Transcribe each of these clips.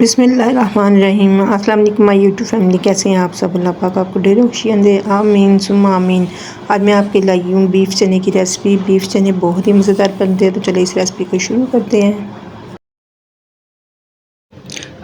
बिस्मिल्लाहिर्रहमानिर्रहीम। अस्सलाम वालेकुम माय यूट्यूब फैमिली, कैसे हैं आप सब। अल्लाह पाक आपको ढेरों खुशियाँ दे, आमीन सुम्मा आमीन। आज मैं आपके लाई हूँ बीफ चने की रेसिपी। बीफ चने बहुत ही मज़ेदार बनते हैं, तो चलिए इस रेसिपी को शुरू करते हैं।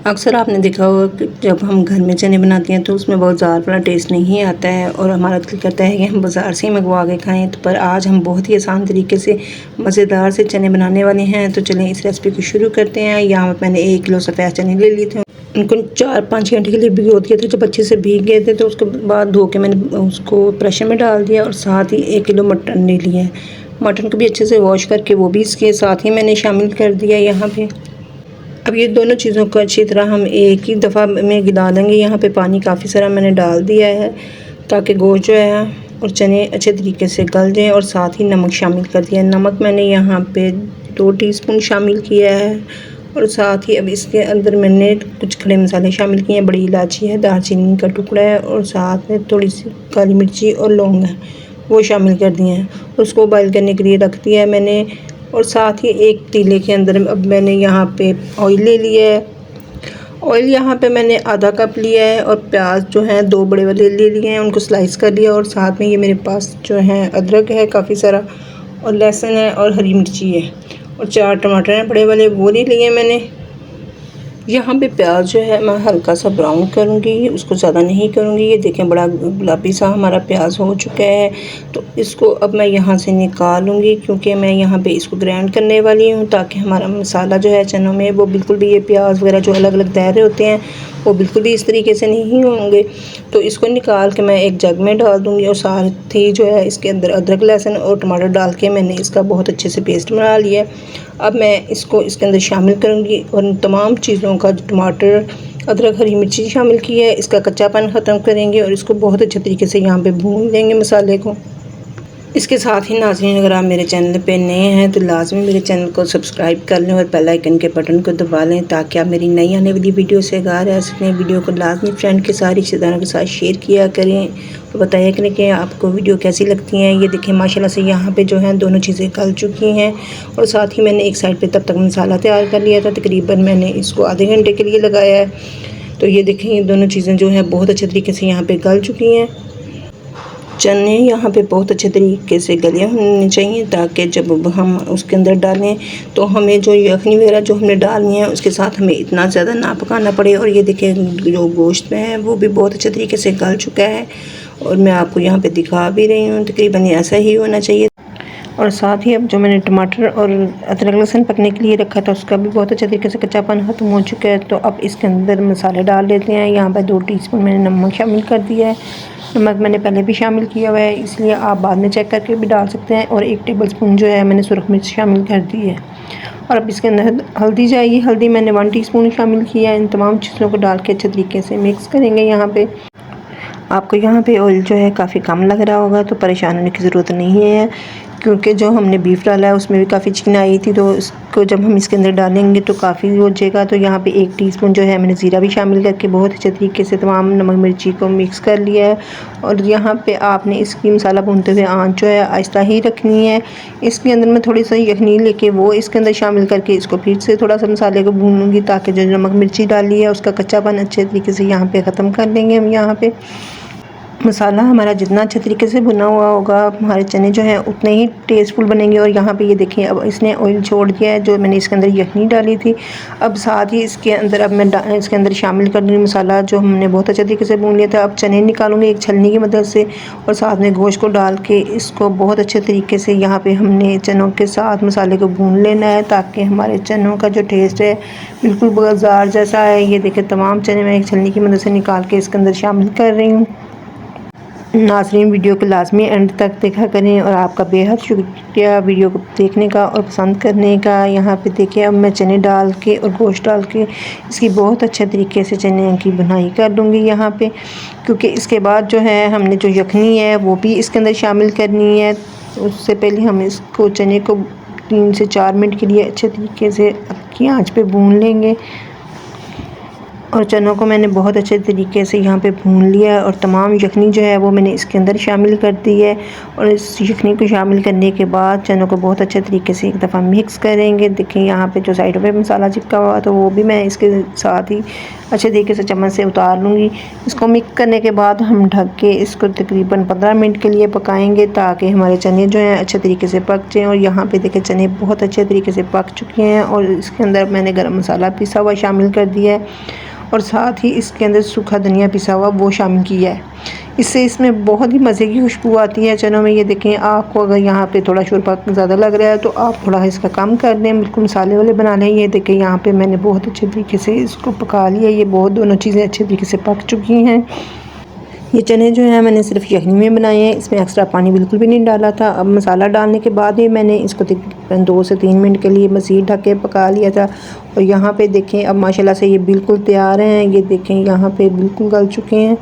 अक्सर आपने देखा होगा कि जब हम घर में चने बनाते हैं तो उसमें बहुत ज़्यादा वाला टेस्ट नहीं आता है और हमारा दिल करता है कि हम बाज़ार से ही मंगवा के खाएं। तो पर आज हम बहुत ही आसान तरीके से मज़ेदार से चने बनाने वाले हैं, तो चलें इस रेसिपी को शुरू करते हैं। यहाँ पर मैंने 1 किलो सफ़ेद चने ले लिए थे, उनको 4-5 घंटे के लिए भिगो दिया था। जब अच्छे से भीग गए थे तो उसके बाद धो के मैंने उसको प्रेशर में डाल दिया और साथ ही 1 किलो मटन ले लिया है। मटन को भी अच्छे से वॉश करके वो भी इसके साथ ही मैंने शामिल कर दिया यहाँ पे। अब ये दोनों चीज़ों को अच्छी तरह हम एक ही दफ़ा में गिला लेंगे। यहाँ पे पानी काफ़ी सारा मैंने डाल दिया है ताकि गोश्त जो है और चने अच्छे तरीके से गल जाएँ, और साथ ही नमक शामिल कर दिया है। नमक मैंने यहाँ पे 2 टीस्पून शामिल किया है, और साथ ही अब इसके अंदर मैंने कुछ खड़े मसाले शामिल किए हैं। बड़ी इलायची है, दालचीनी का टुकड़ा है, और साथ में थोड़ी सी काली मिर्ची और लौंग है, वो शामिल कर दिए हैं। उसको बॉइल करने के लिए रख दिया है मैंने। और साथ ही एक पतीले के अंदर अब मैंने यहाँ पे ऑयल ले लिया है। ऑयल यहाँ पे मैंने आधा कप लिया है, और प्याज जो है 2 बड़े वाले ले लिए हैं, उनको स्लाइस कर लिया। और साथ में ये मेरे पास जो है अदरक है काफ़ी सारा, और लहसुन है, और हरी मिर्ची है, और 4 टमाटर हैं बड़े वाले, वो ले लिए मैंने। यहाँ पे प्याज जो है मैं हल्का सा ब्राउन करूँगी, उसको ज़्यादा नहीं करूँगी। ये देखें बड़ा गुलाबी सा हमारा प्याज हो चुका है, तो इसको अब मैं यहाँ से निकालूँगी, क्योंकि मैं यहाँ पे इसको ग्राइंड करने वाली हूँ ताकि हमारा मसाला जो है चनों में वो बिल्कुल भी ये प्याज वगैरह जो अलग अलग दायरे होते हैं वो बिल्कुल भी इस तरीके से नहीं होंगे। तो इसको निकाल के मैं एक जग में डाल दूँगी, और साथ ही जो है इसके अंदर अदरक लहसुन और टमाटर डाल के मैंने इसका बहुत अच्छे से पेस्ट बना लिया है। अब मैं इसको इसके अंदर शामिल करूँगी, और इन तमाम चीज़ों का टमाटर, अदरक, हरी मिर्ची शामिल की है, इसका कच्चापन ख़त्म करेंगे, और इसको बहुत अच्छे तरीके से यहाँ पे भून लेंगे मसाले को। इसके साथ ही नाज़रीन, अगर आप मेरे चैनल पे नए हैं तो लाजमी मेरे चैनल को सब्सक्राइब कर लें और बेल आइकन के बटन को दबा लें, ताकि आप मेरी नई आने वाली वीडियो से आगाह रह सकें। वीडियो को लाजमी फ्रेंड के साथ, रिश्तेदारों के साथ शेयर किया करें, और बताया करें कि आपको वीडियो कैसी लगती हैं। ये देखें माशाल्लाह से यहाँ पे जो है दोनों चीज़ें गल चुकी हैं, और साथ ही मैंने एक साइड पर तब तक मसाला तैयार कर लिया था। तकरीबन मैंने इसको आधे घंटे के लिए लगाया है। तो ये देखें ये दोनों चीज़ें जो हैं बहुत अच्छे तरीके से यहाँ पर गल चुकी हैं। चने यहाँ पे बहुत अच्छे तरीके से गले होने चाहिए, ताकि जब हम उसके अंदर डालें तो हमें जो यखनी वगैरह जो हमने डालनी है उसके साथ हमें इतना ज़्यादा ना पकाना पड़े। और ये देखें जो गोश्त में है वो भी बहुत अच्छे तरीके से गल चुका है, और मैं आपको यहाँ पे दिखा भी रही हूँ। तकरीबन ऐसा ही होना चाहिए। और साथ ही अब जो मैंने टमाटर और अदरक लहसुन पकने के लिए रखा था उसका भी बहुत अच्छे तरीके से कच्चापन ख़त्म हो चुका है। तो अब इसके अंदर मसाले डाल लेते हैं। यहाँ पर 2 टीस्पून मैंने नमक शामिल कर दिया है। नमक मैंने पहले भी शामिल किया हुआ है, इसलिए आप बाद में चेक करके भी डाल सकते हैं। और 1 टेबलस्पून जो है मैंने सुरख मिर्च शामिल कर दी है। और अब इसके अंदर हल्दी जाएगी। हल्दी मैंने 1 टीस्पून शामिल किया है। इन तमाम चीज़ों को डाल के अच्छे तरीके से मिक्स करेंगे। यहाँ पे आपको यहाँ पे ऑयल जो है काफ़ी कम लग रहा होगा, तो परेशान होने की ज़रूरत नहीं है, क्योंकि जो हमने बीफ डाला है उसमें भी काफ़ी चिकनाई थी। तो इसको जब हम इसके अंदर डालेंगे तो काफ़ी हो जाएगा। तो यहाँ पे 1 टीस्पून जो है मैंने ज़ीरा भी शामिल करके बहुत अच्छे तरीके से तमाम नमक मिर्ची को मिक्स कर लिया है। और यहाँ पे आपने इसकी मसाला भूनते हुए आंच जो है आहिस्ता ही रखनी है। इसके अंदर मैं थोड़ी सी यखनी लेके वो इसके अंदर शामिल करके इसको फिर से थोड़ा सा मसाले को भूनूँगी, ताकि जो नमक मिर्ची डाली है उसका कच्चापन अच्छे तरीके से यहाँ पर ख़त्म कर लेंगे हम। यहाँ पर मसाला हमारा जितना अच्छे तरीके से भुना हुआ होगा, हमारे चने जो हैं उतने ही टेस्टफुल बनेंगे। और यहाँ पे ये देखिए अब इसने ऑयल छोड़ दिया है जो मैंने इसके अंदर यखनी डाली थी। अब साथ ही इसके अंदर अब मैं इसके अंदर शामिल कर दूँगी मसाला जो हमने बहुत अच्छे तरीके से भून लिया था। अब चने निकालूँगी एक छलनी की मदद से, और साथ में गोश्त को डाल के इसको बहुत अच्छे तरीके से यहाँ पर हमने चनों के साथ मसाले को भून लेना है, ताकि हमारे चनों का जो टेस्ट है बिल्कुल बाज़ार जैसा है। ये देखें तमाम चने मैं एक छलनी की मदद से निकाल के इसके अंदर शामिल कर रही हूँ। नाज़रीन वीडियो को लाजमी एंड तक देखा करें, और आपका बेहद शुक्रिया वीडियो को देखने का और पसंद करने का। यहाँ पे देखिए अब मैं चने डाल के और गोश्त डाल के इसकी बहुत अच्छे तरीके से चने की बुनाई कर लूँगी यहाँ पे, क्योंकि इसके बाद जो है हमने जो यखनी है वो भी इसके अंदर शामिल करनी है। उससे पहले हम इसको चने को 3 से 4 मिनट के लिए अच्छे तरीके से हल्की आँच पे भून लेंगे। और चनों को मैंने बहुत अच्छे तरीके से यहाँ पे भून लिया है और तमाम यखनी जो है वो मैंने इसके अंदर शामिल कर दी है। और इस यखनी को शामिल करने के बाद चनों को बहुत अच्छे तरीके से एक दफ़ा मिक्स करेंगे। देखिए यहाँ पे जो साइडों पे मसाला चिपका हुआ तो वो भी मैं इसके साथ ही अच्छे तरीके से चम्मच से उतार लूँगी। इसको मिक्स करने के बाद हम ढक के इसको तकरीबन 15 मिनट के लिए पकाएंगे ताकि हमारे चने जो हैं अच्छे तरीके से पक जाएँ। और यहाँ पे देखिए चने बहुत अच्छे तरीके से पक चुके हैं और इसके अंदर मैंने गरम मसाला पिसा हुआ शामिल कर दिया है और साथ ही इसके अंदर सूखा धनिया पिसा हुआ वो शामिल किया है। इससे इसमें बहुत ही मज़े की खुशबू आती है चनों में। ये देखें, आपको अगर यहाँ पे थोड़ा शोरबा ज़्यादा लग रहा है तो आप थोड़ा इसका कम कर दें, बिल्कुल मसाले वाले बना लें। ये देखें यहाँ पे मैंने बहुत अच्छे तरीके से इसको पका लिया। ये बहुत दोनों चीज़ें अच्छे तरीके से पक चुकी हैं। ये चने जो हैं मैंने सिर्फ यखनी में बनाए हैं, इसमें एक्स्ट्रा पानी बिल्कुल भी नहीं डाला था। अब मसाला डालने के बाद ही मैंने इसको तकरीबन 2 से 3 मिनट के लिए मज़ीद ढक के पका लिया था। और यहाँ पे देखें अब माशाल्लाह से ये बिल्कुल तैयार हैं। ये देखें यहाँ पे बिल्कुल गल चुके हैं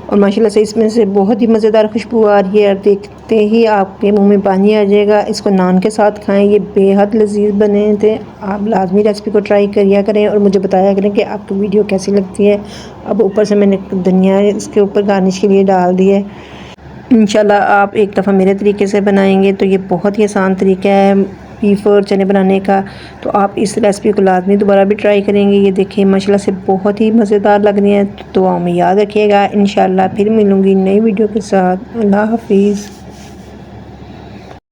और माशाल्लाह से इसमें से बहुत ही मज़ेदार खुशबू आ रही है और देखते ही आपके मुंह में पानी आ जाएगा। इसको नान के साथ खाएं, ये बेहद लजीज बने थे। आप लाजमी रेसिपी को ट्राई करिया करें और मुझे बताया करें कि आपको वीडियो कैसी लगती है। अब ऊपर से मैंने धनिया इसके ऊपर गार्निश के लिए डाल दी है। इंशाल्लाह आप एक दफ़ा मेरे तरीके से बनाएंगे तो ये बहुत ही आसान तरीका है बीफ और चने बनाने का, तो आप इस रेसिपी को लाजमी दोबारा भी ट्राई करेंगे। ये देखिए माशाल्लाह से बहुत ही मज़ेदार लग रही हैं। तो दुआ में याद रखिएगा। इंशाल्लाह फिर मिलूँगी नई वीडियो के साथ। अल्लाह हाफिज़।